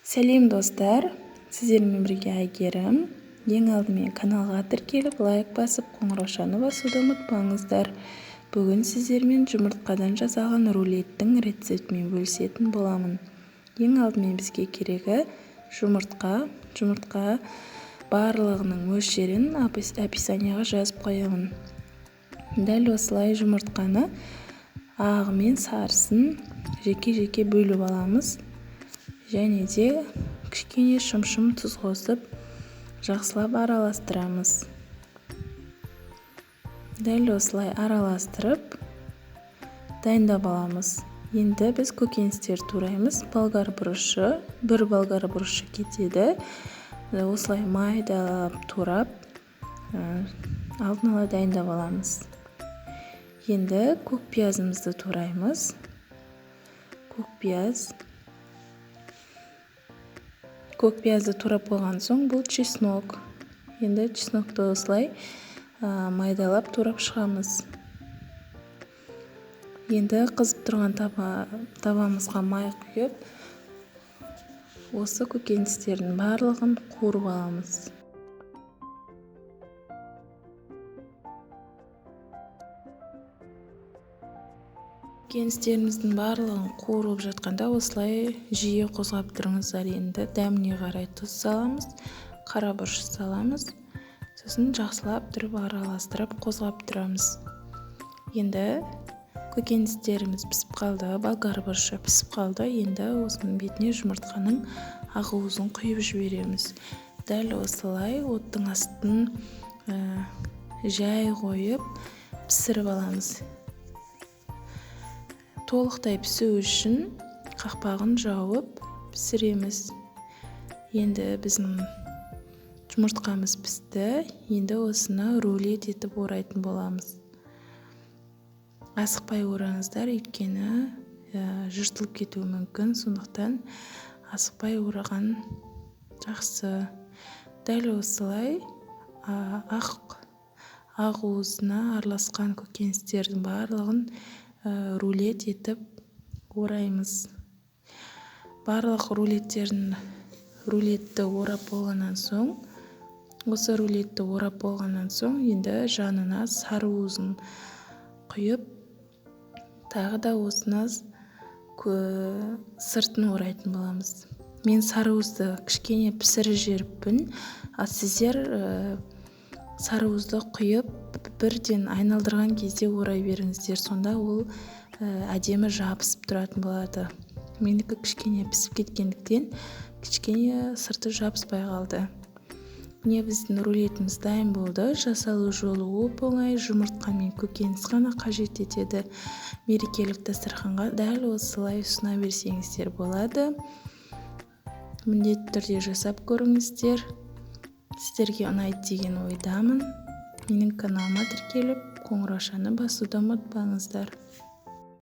Сәлем достар, сіздермен бірге Әйгерім. Ең алдымен каналға тіркеліп, лайк басып, қоңыраушаны басуды ұмытпаңыздар. Бүгін сіздермен жұмыртқадан жасалған рулеттің рецептімен бөлісетін боламын. Ең алдымен бізге керегі жұмыртқа барлығының мөлшерін описанияға жазып қоямын. Дәл осылай жұмыртқаны ағы мен сарысын жеке-жеке бөліп аламыз. Және де кішкене шым тұз қосып, жақсылап араластырамыз. Дәл осылай араластырып, дайындап аламыз. Енді біз көкөністер тураймыз. Бір болгар бұрышы кетеді. Осылай майдалап турап, алдын ала дайындап аламыз. Енді көк пиязымызды тураймыз. Көк пиязды турап болған соң бұл чеснок. Енді чеснокты осылай майдалап турап шығамыз. Енді қызып тұрған табамызға май құйып, осы көкөністердің барлығын қуырып аламыз. Көкөністеріміздің барлығын қуырып жатқанда осылай жиі қозғап тұрыңыздар. Енді дәміне қарай тұз саламыз, қара бұрыш саламыз. Сосын жақсылап тұрып араластырып қозғап тұрамыз. Енді көкөністеріміз пісіп қалды, болгар бұрышы пісіп қалды. Енді осының бетіне жұмыртқаның ақуызын құйып жібереміз. Дәл осылай оттың астын жай қойып пісіріп аламыз. Толықтай пісу үшін қақпағын жауып пісіреміз. Енді біздің жұмыртқамыз пісті. Енді осыны рулет етіп орайтын боламыз. Асықпай ораңыздар, өйткені жыртылып кетуі мүмкін. Сондықтан асықпай ораған жақсы. Дәл осылай ақуызына араласқан көкөністердің барлығын рулет етіп ораймыз. Барлық рулетті орап болғаннан соң, енді жанына сары уызын құйып, тағы да осына сыртын орайтын боламыз. Мен сары уызды кішкене пісіріп жіберіппін, сіздер сары уызды құйып, бірден айналдырған кезде орай беріңіздер. Сонда ол әдемі жабысып тұратын болады. Менікі кішкене пісіп кеткендіктен, кішкене сырты жабыспай қалды. Міне біздің рулетіміз дайын болды. Жасалу жолы оп-оңай, жұмыртқа мен көкөніс қана қажет етеді. Мерекелік дастарханға дәл осылай ұсына берсеңіздер болады. Міндетті түрде жасап көріңіздер. Сіздерге ұнайды деген ойдамын. Менің каналыма тіркеліп, қоңыраушаны басуды ұмытпаңыздар.